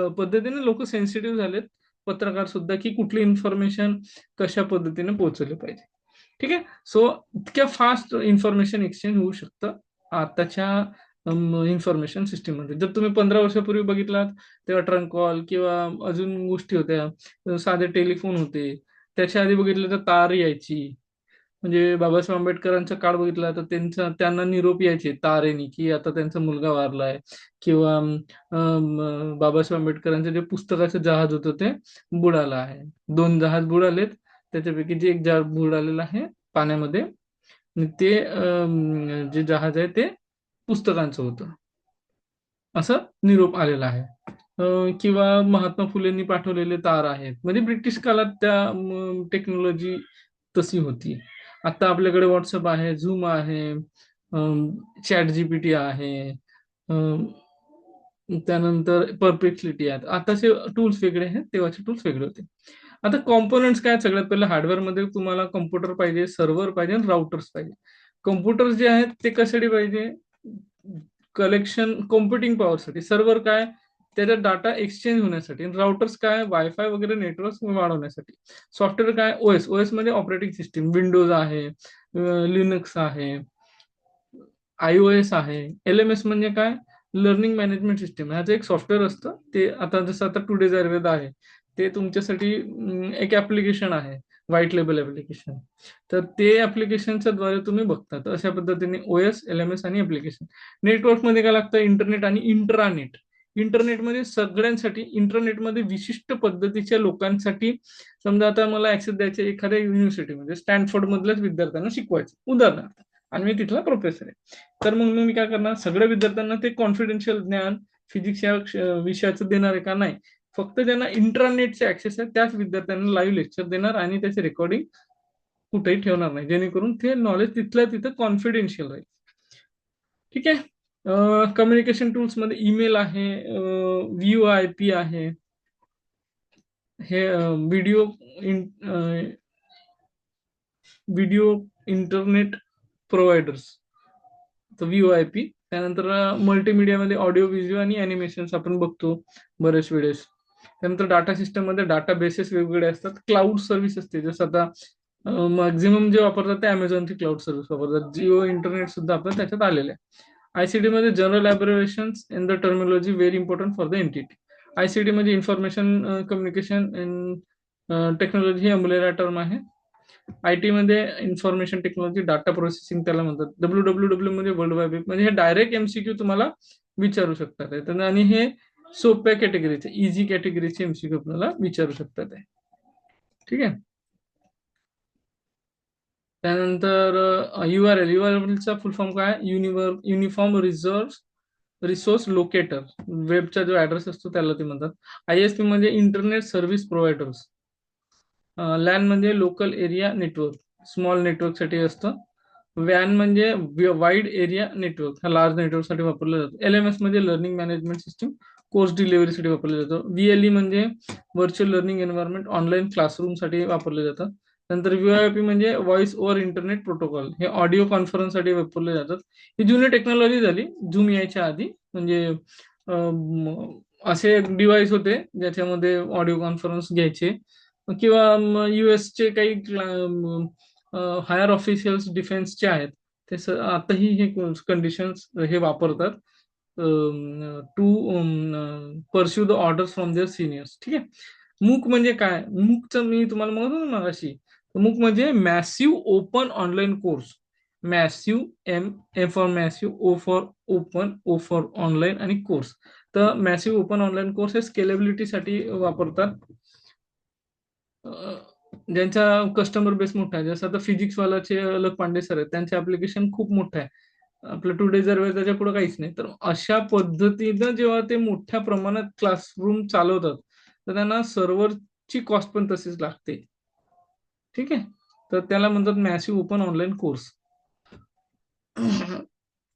पद्धतीने लोक सेन्सिटिव्ह झालेत, पत्रकार सुद्धा, की कुठली इन्फॉर्मेशन कशा पद्धतीने पोहोचवली पाहिजे. ठीक आहे. सो इतक्या फास्ट इन्फॉर्मेशन एक्सचेंज होऊ शकतं आताच्या इन्फॉर्मेशन सिस्टीम मध्ये. जर तुम्ही 15 वर्षापूर्वी बघितलात, तेव्हा ट्रंक कॉल किंवा अजून गोष्टी होत्या, साधे टेलिफोन होते. त्याच्या आधी बघितलं तर तार यायची, म्हणजे बाबासाहेब आंबेडकरांचा काळ बघितला तर त्यांना निरोप यायचे तारेनी की आता त्यांचा मुलगा वारलाय, किंवा बाबासाहेब आंबेडकरांचं जे पुस्तकाचं जहाज होतं ते बुडालं आहे. 2 जहाज बुडालेत, त्याच्यापैकी जे एक जहाज बुडालेलं आहे पाण्यामध्ये, आणि ते जे जहाज आहे ते पुस्तकांचं होतं, असं निरोप आलेला आहे. किंवा महात्मा फुलेंनी पाठवलेले तार आहेत, म्हणजे ब्रिटिश काळात त्या टेक्नॉलॉजी तशी होती. आता आपल्याकडे व्हॉट्सअप आहे, झूम आहे, चॅट GPT आहे, त्यानंतर परप्लेक्सिटी आहेत. आताचे टूल्स वेगळे आहेत, तेव्हाचे टूल्स वेगळे होते. आता कॉम्पोनंट्स काय, सगळ्यात पहिलं हार्डवेअरमध्ये तुम्हाला कम्प्युटर पाहिजे, सर्व्हर पाहिजे आणि राउटर्स पाहिजे. कम्प्युटर जे आहेत ते कशासाठी पाहिजे, कलेक्शन कॉम्प्युटिंग पॉवरसाठी. सर्व्हर काय, त्याचा डाटा एक्सचेंज होण्यासाठी. राउटर्स काय, वायफाय वगैरे नेटवर्क वाढवण्यासाठी. सॉफ्टवेअर काय, ओएस. ओएस म्हणजे ऑपरेटिंग सिस्टीम, विंडोज आहे, लिनक्स आहे, iOS आहे. LMS म्हणजे काय, लर्निंग मॅनेजमेंट सिस्टीम. ह्याचं एक सॉफ्टवेअर असतं ते. आता जसं आता टुडेज आयुर्वेद आहे, ते तुमच्यासाठी एक ऍप्लिकेशन आहे, व्हाईट लेबल ऍप्लिकेशन. तर ते ऍप्लिकेशनच्या द्वारे तुम्ही बघता. तर अशा पद्धतीने OS, LMS आणि ऍप्लिकेशन. नेटवर्कमध्ये काय लागतं, इंटरनेट आणि इंट्रानेट. इंटरनेटमध्ये सगळ्यांसाठी, इंटरनेटमध्ये विशिष्ट पद्धतीच्या लोकांसाठी. समजा आता मला ऍक्सेस द्यायचे एखाद्या युनिव्हर्सिटीमध्ये, स्टॅनफोर्ड मधल्याच विद्यार्थ्यांना शिकवायचं उदाहरणार्थ, आणि मी तिथला प्रोफेसर आहे. तर मग मी काय करणार, सगळ्या विद्यार्थ्यांना ते कॉन्फिडेन्शियल ज्ञान फिजिक्स या विषयाचं देणार आहे का, नाही. फक्त ज्यांना इंटरनेटचे ऍक्सेस आहे त्याच विद्यार्थ्यांना लाईव्ह लेक्चर देणार आणि त्याचे रेकॉर्डिंग कुठेही ठेवणार नाही, जेणेकरून ते नॉलेज तिथल्या तिथं कॉन्फिडेन्शियल राहील. ठीक आहे. कम्युनिकेशन टूल्स मध्ये ईमेल आहे, VoIP आहे, हे व्हिडिओ व्हिडिओ इंटरनेट प्रोव्हायडर्स, तर VoIP. त्यानंतर मल्टीमीडियामध्ये ऑडिओ, व्हिज्युअल आणि अॅनिमेशन्स आपण बघतो बरेच वेळेस. त्यानंतर डाटा सिस्टम मध्ये डाटा बेसेस वेगवेगळे असतात. क्लाउड सर्व्हिस असते, जसं आता मॅक्झिमम जे वापरतात ते अमेझॉनची क्लाउड सर्व्हिस वापरतात. जिओ इंटरनेट सुद्धा आपल्या त्याच्यात आलेले आहे. ICT मध्ये general abbreviations in the terminology very important for the entity. ICT म्हणजे इन्फॉर्मेशन कम्युनिकेशन इन टेक्नॉलॉजी, ही अम्ब्रेला टर्म आहे. IT मध्ये इन्फॉर्मेशन टेक्नॉलॉजी, डाटा प्रोसेसिंग त्याला म्हणतात. WWW म्हणजे वर्ल्ड वाईड वेब. म्हणजे हे डायरेक्ट MCQ तुम्हाला विचारू शकतात आहे. आणि हे सोप्या कॅटेगरीचे, इझी कॅटेगरीचे MCQ आपल्याला विचारू शकतात आहे. ठीक आहे. त्यानंतर URLचा फुल फॉर्म काय, युनिफॉर्म रिसोर्स लोकेटर. वेबचा जो ऍड्रेस असतो त्याला ते म्हणतात. ISP म्हणजे इंटरनेट सर्व्हिस प्रोव्हायडर्स. लॅन म्हणजे local area network, small network साठी असतं. वॅन म्हणजे वाईड एरिया नेटवर्क, हा लार्ज नेटवर्क साठी वापरला जातो. LMS म्हणजे लर्निंग मॅनेजमेंट सिस्टीम, कोर्स डिलिव्हरीसाठी वापरले जातो. VLE म्हणजे virtual learning environment, online classroom साठी वापरले जातात. नंतर VoIP म्हणजे व्हॉइस ओव्हर इंटरनेट प्रोटोकॉल, हे ऑडिओ कॉन्फरन्ससाठी वापरले जातात. ही जुनी टेक्नॉलॉजी झाली झूम यायच्या आधी. म्हणजे असे डिव्हाइस होते ज्याच्यामध्ये ऑडिओ कॉन्फरन्स घ्यायचे, किंवा US चे काही हायर ऑफिशियल्स डिफेन्सचे आहेत, ते आताही हे कंडिशन्स हे वापरतात to pursue the orders from their seniors. ठीक आहे. मूक म्हणजे काय, मूकचं मी तुम्हाला म्हणत होतो ना मगाशी. मूक म्हणजे massive open online course. Massive, M for massive, O for open, O for online आणि कोर्स. तर मॅसिव्ह ओपन ऑनलाईन कोर्स हे स्केलेबिलिटीसाठी वापरतात. ज्यांचा कस्टमर बेस मोठा आहे, जसं आता फिजिक्स वालाचे अलग पांडे सर आहेत, त्यांचे ऍप्लिकेशन खूप मोठं आहे. आपलं टुडे जर वेळ त्याच्या पुढे काहीच नाही. तर अशा पद्धतीनं जेव्हा ते मोठ्या प्रमाणात क्लासरूम चालवतात, तर त्यांना सर्व्हरची कॉस्ट पण तशीच लागते. ठीक आहे. तर त्याला म्हणतात मॅसिव्ह ओपन ऑनलाईन कोर्स.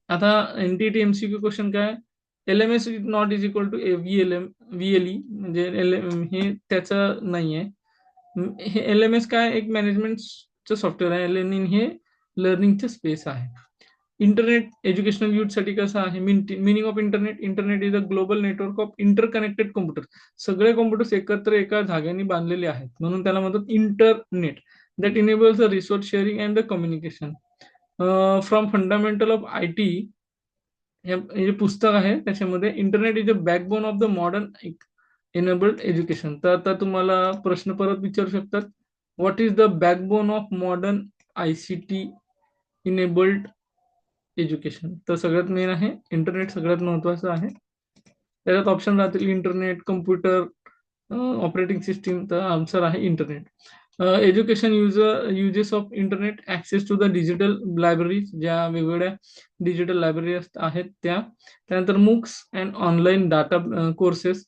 आता NTT MCQ क्वेश्चन काय, LMS is not is equal to VLE, म्हणजे हे त्याचं नाहीये. हे LMS काय, एक मॅनेजमेंटचं सॉफ्टवेअर आहे. LMS हे लर्निंगचं स्पेस आहे. इंटरनेट एज्युकेशनल यूज साठी कसं आहे, meaning of internet. Internet is a global network of interconnected computer. सगळे कॉम्प्युटर्स एकत्र एका धाग्याने बांधलेले आहेत, म्हणून त्याला म्हणतात internet. That enables the resource sharing and the communication. From fundamental of IT, हे जे पुस्तक आहे त्याच्यामध्ये, internet is a backbone of the modern enabled education. तर आता तुम्हाला प्रश्न परत विचारू शकतात, what is the backbone of modern ICT enabled education. तर सगळ्यात मेन आहे इंटरनेट, सगळ्यात महत्वाचं आहे. त्याच्यात ऑप्शन राहतील इंटरनेट, कम्प्युटर, ऑपरेटिंग सिस्टीम. तर आन्सर आहे internet. Education uses of internet, access to the digital library, ज्या वेगवेगळ्या डिजिटल लायब्ररी आहेत त्या. त्यानंतर MOOCs and online data courses,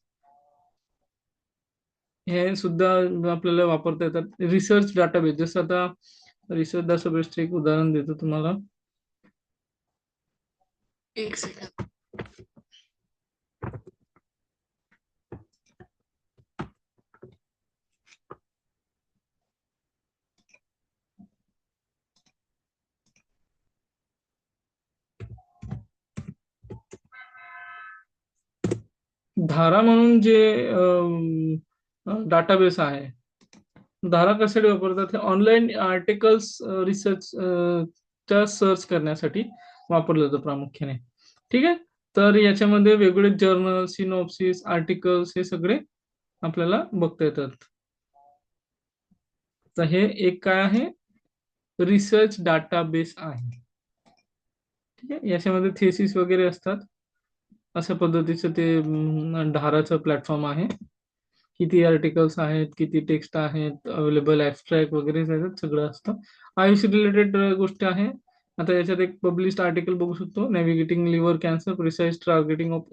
हे सुद्धा आपल्याला वापरता येतात. रिसर्च डाटाबेस, जसं आता रिसर्च डाटाबेसचं एक उदाहरण देतो तुम्हाला. एक सेकंड. धारा म्हणून जे डाटाबेस आहे, धारा कशासाठी वापरतात? हे ऑनलाईन आर्टिकल्स रिसर्च च्या सर्च करण्यासाठी वापरलं जातं प्रामुख्याने. ठीक आहे. तर याच्यामध्ये वेगवेगळे जर्नल, सिनॉप्सिस, आर्टिकल्स हे सगळे आपल्याला बघता येतात. तर हे एक काय आहे? रिसर्च डाटाबेस आहे. ठीक आहे. याच्यामध्ये थेसिस वगैरे असतात. अशा पद्धतीचं ते धाराचं प्लॅटफॉर्म आहे. किती आर्टिकल्स आहेत, किती टेक्स्ट आहेत, अवेलेबल ॲब्स्ट्रॅक्ट वगैरे सगळं असतं. आयुष रिलेटेड गोष्टी आहे. आता याच्यात एक पब्लिश्ड आर्टिकल बघू शकतो. Navigating liver cancer, precise targeting of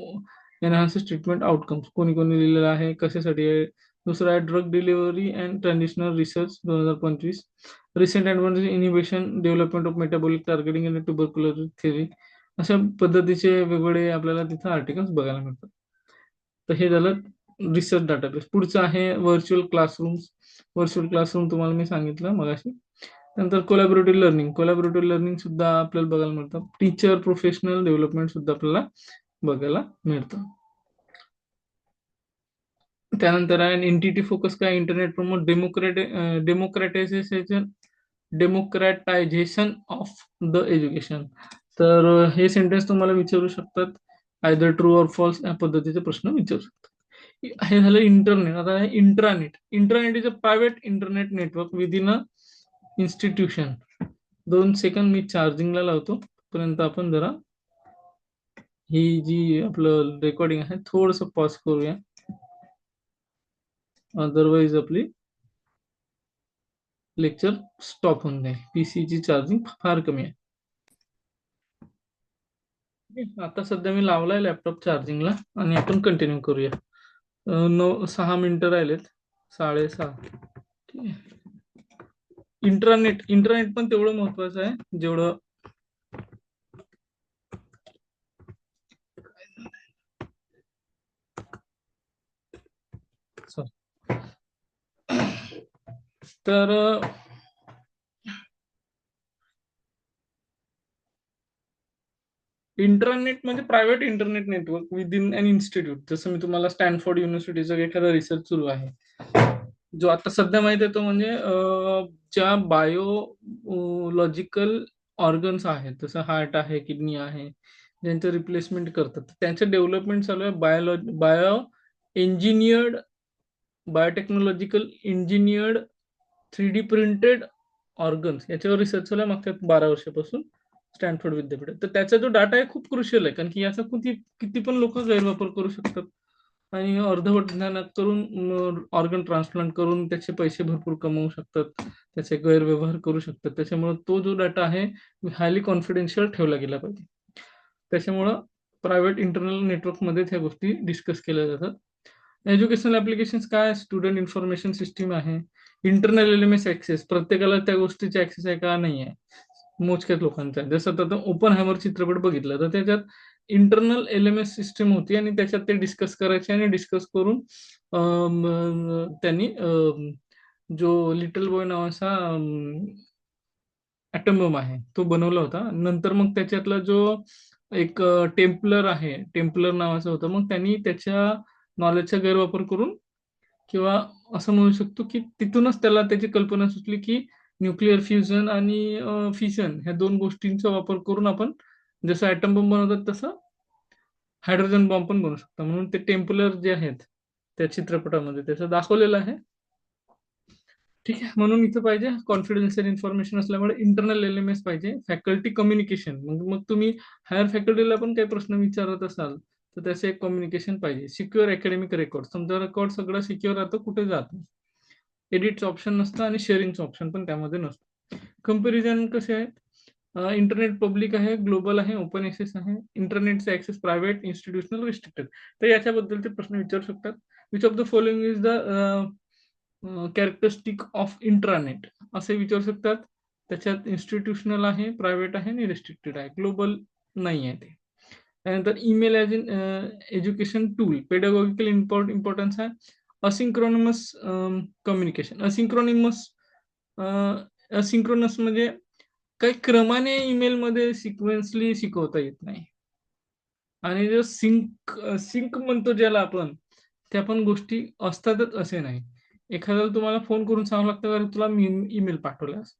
enhance treatment outcomes. कोणी कोणी लिहिलेलं आहे, कशासाठी आहे. दुसरा आहे drug delivery and transitional research 2025. Recent advance innovation development of metabolic targeting in tuberculosis therapy. अशा पद्धतीचे वेगवेगळे आपल्याला तिथं आर्टिकल्स बघायला मिळतात. तर हे झालं रिसर्च डाटाबेस. पुढचं आहे व्हर्च्युअल क्लासरूम्स. व्हर्च्युअल क्लासरूम तुम्हाला मी सांगितलं मगाशी. नंतर कोलॅबोरेटिव्ह लर्निंग. कोलॅबोरेटिव्ह लर्निंग सुद्धा आपल्याला बघायला मिळतं. टीचर प्रोफेशनल डेव्हलपमेंट सुद्धा आपल्याला बघायला मिळतं. त्यानंतर आहे एनटीटी फोकस काय? Internet promote democratization of the education. तर हे सेंटेन्स तुम्हाला विचारू शकतात. आयदर ट्रू ऑर फॉल्स या पद्धतीचे प्रश्न विचारू शकतात. हे झालं इंटरनेट. आता आहे intranet. Internet is a private internet network within a institution. 2 second मी चार्जिंगला लावतो. पर्यंत आपण जरा ही जी आपलं रेकॉर्डिंग आहे थोडस पॉज करूया. अदरवाईज आपली लेक्चर स्टॉप होऊन जाईल. पीसीची चार्जिंग फार कमी आहे. आता सध्या मी लावलाय लॅपटॉप चार्जिंगला आणि आपण कंटिन्यू करूया. 6 मिनिटं राहिलेत. 6:30. ठीक आहे. इंटरनेट. इंटरनेट पण तेवढं महत्वाचं आहे जेवढं sorry. तर इंटरनेट म्हणजे प्रायव्हेट इंटरनेट नेटवर्क विदिन अन इन्स्टिट्यूट. जसं मी तुम्हाला स्टॅनफोर्ड युनिव्हर्सिटीचा एखादा रिसर्च सुरू आहे, जो आता सध्या माहित आहे तो म्हणजे ज्या बायोलॉजिकल ऑर्गन्स आहेत, जसं हार्ट आहे, किडनी आहे, ज्यांचं रिप्लेसमेंट करतात, त्यांचं डेव्हलपमेंट चालू आहे. Bio engineered, biotechnological engineered 3D printed organs याच्यावर रिसर्च चालू आहे मागच्या 12 वर्षापासून स्टॅनफोर्ड विद्यापीठात. तर त्याचा जो डाटा आहे खूप क्रुशियल आहे, कारण की याचा किती पण लोक गैरवापर करू शकतात आणि अर्धवट ज्ञानात करून ऑर्गन ट्रान्सप्लांट करून त्याचे पैसे भरपूर कमवू शकतात, त्याचे गैरव्यवहार करू शकतात. त्याच्यामुळे तो जो डाटा आहे हायली कॉन्फिडेन्शियल ठेवला गेला पाहिजे. त्याच्यामुळं प्रायव्हेट इंटरनल नेटवर्कमध्ये ह्या गोष्टी डिस्कस केल्या जातात. एज्युकेशनल ऍप्लिकेशन्स काय? स्टुडंट इन्फॉर्मेशन सिस्टीम आहे. Internal LMS access. प्रत्येकाला त्या गोष्टीचा ऍक्सेस आहे का? नाही आहे. मोजक्याच लोकांचा आहे. जसं आता ओपन हॅमर चित्रपट बघितला तर त्याच्यात इंटरनल एलएमएस सिस्टीम होती आणि त्याच्यात ते डिस्कस करायचे आणि डिस्कस करून त्यांनी जो लिटल बॉय नावाचा ॲटम बॉम्ब आहे तो बनवला होता. नंतर मग त्याच्यातला जो एक टेम्पलर आहे, टेम्पलर नावाचं होतं. मग त्यांनी त्याच्या नॉलेजचा गैरवापर करून किंवा असं म्हणू शकतो की तिथूनच त्याला त्याची कल्पना सुचली की न्यूक्लिअर फ्युजन आणि फिशन ह्या दोन गोष्टींचा वापर करून आपण जसं ॲटम बॉम्ब बनवतात तसं हायड्रोजन बॉम्ब पण बनवू शकतो. म्हणून ते टेम्पलर जे आहेत त्या चित्रपटामध्ये त्याचं दाखवलेलं आहे. ठीक आहे. म्हणून इथं पाहिजे कॉन्फिडन्शियल इन्फॉर्मेशन असल्यामुळे इंटरनल एलएमएस पाहिजे. Faculty communication. मग तुम्ही हायर फॅकल्टीला पण काही प्रश्न विचारत असाल तर त्याचं एक कम्युनिकेशन पाहिजे. Secure academic record. समजा रेकॉर्ड सगळं सिक्युअर राहतं, कुठे जात नाही. एडिटचं ऑप्शन नसतं आणि शेअरिंगचं ऑप्शन पण त्यामध्ये नसतं. कंपॅरिझन कसे आहेत? इंटरनेट पब्लिक आहे, ग्लोबल आहे, ओपन ॲक्सेस आहे. इंटरनेटचा ॲक्सेस प्रायव्हेट, इन्स्टिट्यूशनल, रिस्ट्रिक्टेड. तर याच्याबद्दलचे प्रश्न विचारू शकतात. Which of the following is the characteristic of intranet असे विचारू शकतात. त्याच्यात इन्स्टिट्यूशनल आहे, प्रायव्हेट आहे आणि रिस्ट्रिक्टेड आहे. ग्लोबल नाही आहे ते. त्यानंतर email as in education tool. Pedagogical importance आहे. Asynchronous communication. असिंक्रोनस म्हणजे काही क्रमाने ईमेलमध्ये सिक्वेन्सली शिकवता येत नाही. आणि जो सिंक सिंक म्हणतो ज्याला आपण, त्या पण गोष्टी असतातच असे नाही. एखाद्याला तुम्हाला फोन करून सांगावं लागतं, "अरे तुला मी ईमेल पाठवलास."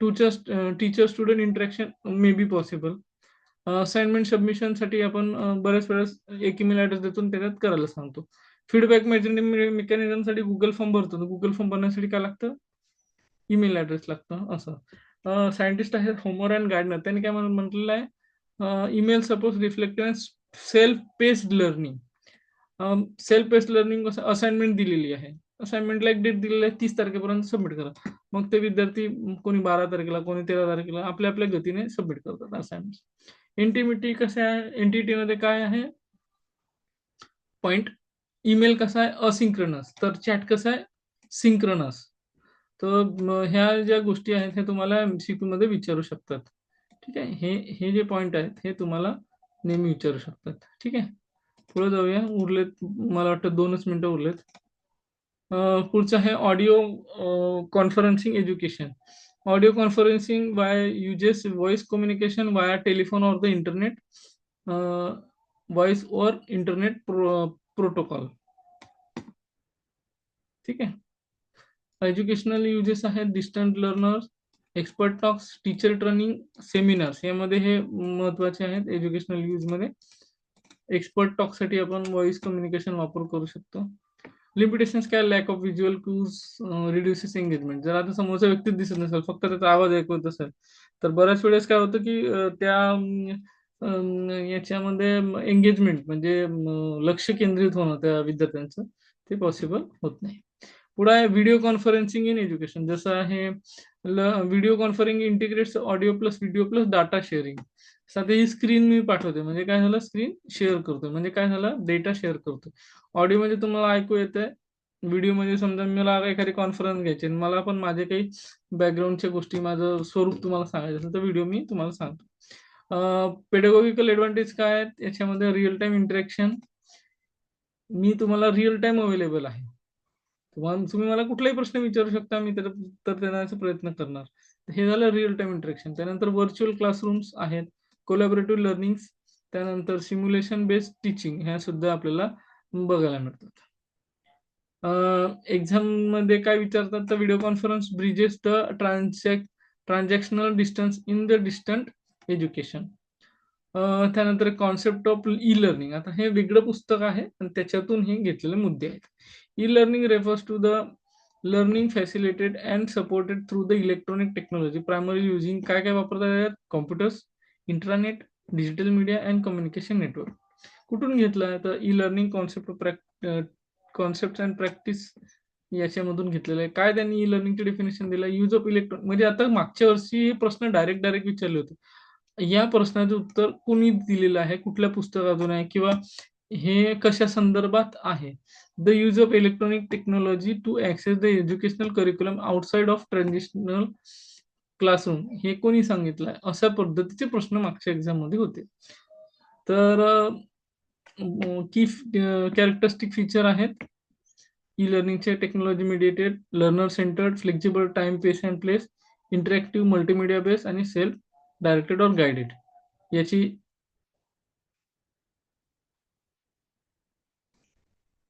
Teacher student interaction may be possible. Assignment सबमिशनसाठी आपण बऱ्याच वेळेस एक ईमेल ॲड्रेस देतो आणि त्याच्यात करायला सांगतो. फीडबॅक मेकॅनिझमसाठी Google फॉर्म भरतो. Google फॉर्म भरण्यासाठी काय लागतं? ईमेल ॲड्रेस लागतं असं. सायंटिस्ट आहेत होमर अँड गार्डनर. त्यांनी काय म्हटलेलं आहे, email suppose reflect self paced learning. Self based learning कसं असाइनमेंट दिलेली आहे. असाइनमेंटला एक डेट दिलेली आहे 30 तारखेपर्यंत सबमिट करा. मग ते विद्यार्थी कोणी 12 तारखेला, कोणी 13 तारखेला आपल्या आपल्या गतीने सबमिट करतात असाइनमेंट. एनटीटी कसं आहे? एनटीटीमध्ये काय आहे? पॉइंट. ईमेल कसा आहे? असिंक्रोनस. तर चॅट कसं आहे? सिंक्रोनस. तर ह्या ज्या गोष्टी आहेत हे तुम्हाला एमसीक्यू मध्ये विचारू शकतात. ठीक आहे. हे हे जे पॉइंट आहेत हे तुम्हाला नेहमी विचारू शकतात. ठीक आहे. पुढे जाऊया. उरलेत मला वाटतं 2च मिनिटं उरलेत. पुढचं आहे audio conferencing education. Audio conferencing why uses voice communication via telephone or the internet, voice over internet protocol. ठीक आहे. एज्युकेशनल युजेस आहेत distant learners, expert talks, teacher training, seminars. यामध्ये हे महत्वाचे आहेत एज्युकेशनल यूज मध्ये. एक्सपर्ट टॉक साठी आपण व्हॉइस कम्युनिकेशन वापर करू शकतो. लिमिटेशन्स काय? Lack of visual cues reduces engagement. जर आता समोरचा व्यक्तीच दिसत नसेल, फक्त त्याचा आवाज ऐकत असेल, तर बऱ्याच वेळेस काय होतं की त्या याच्यामध्ये एंगेजमेंट म्हणजे लक्ष केंद्रित होणं त्या विद्यार्थ्यांचं ते पॉसिबल होत नाही. पुढे आहे व्हिडिओ कॉन्फरन्सिंग इन एज्युकेशन. जसं आहे video conferencing integrates audio plus video plus data sharing. सध्या ही स्क्रीन मी पाठवते म्हणजे काय झालं? स्क्रीन शेअर करतोय म्हणजे काय झालं? डेटा शेअर करतोय. ऑडिओ म्हणजे तुम्हाला ऐकू येतंय. व्हिडिओ म्हणजे समजा मला एखादी कॉन्फरन्स घ्यायची आणि मला पण माझे काही बॅकग्राऊंडच्या गोष्टी, माझं स्वरूप तुम्हाला सांगायचं असेल तर व्हिडिओ मी तुम्हाला सांगतो. पेडागॉगिकल ॲडव्हांटेज काय आहेत याच्यामध्ये? Real time interaction. मी तुम्हाला रिअल टाइम अवेलेबल आहे. तुम्ही मला कुठलाही प्रश्न विचारू शकता, मी त्याचं उत्तर देण्याचा प्रयत्न करणार. हे झालं रिअल टाइम इंटरॅक्शन. त्यानंतर व्हर्चुअल क्लासरूम्स आहेत, कोलॅबोरेटिव्ह लर्निंग, त्यानंतर सिम्युलेशन बेस्ड टीचिंग ह्या सुद्धा आपल्याला बघायला मिळतात. एक्झाम मध्ये काय विचारतात तर video conference bridges the transactional distance in the distant education. त्यानंतर कॉन्सेप्ट ऑफ ई लर्निंग. आता हे वेगळं पुस्तक आहे आणि त्याच्यातून हे घेतलेले मुद्दे आहेत. E learning refers to the learning facilitated and supported through the electronic technology primary using काय काय वापरतात यात? Computers, internet, digital media and communication network. कुठून घेतलं आहे तर e learning concept and practice याच्यामधून घेतलेलं आहे. काय त्यांनी ई लर्निंगचे डेफिनेशन दिलं? Use of electronic. म्हणजे आता मागच्या वर्षी हे प्रश्न डायरेक्ट विचारले होते. या प्रश्नाचं उत्तर कोणी दिलेलं आहे? कुठल्या पुस्तकातून आहे? किंवा हे कशा संदर्भात आहे? The use of electronic technology to access the educational curriculum outside of traditional classroom. हे कोणी सांगितलंय? अशा पद्धतीचे प्रश्न मागच्या एक्झाम मध्ये होते. तर की कॅरेक्टरिस्टिक फीचर आहेत ई लर्निंगचे: technology mediated, learner centred, flexible time pace and place, interactive, multimedia base आणि सेल्फ डायरेक्टेड ऑर गाइडेड. याची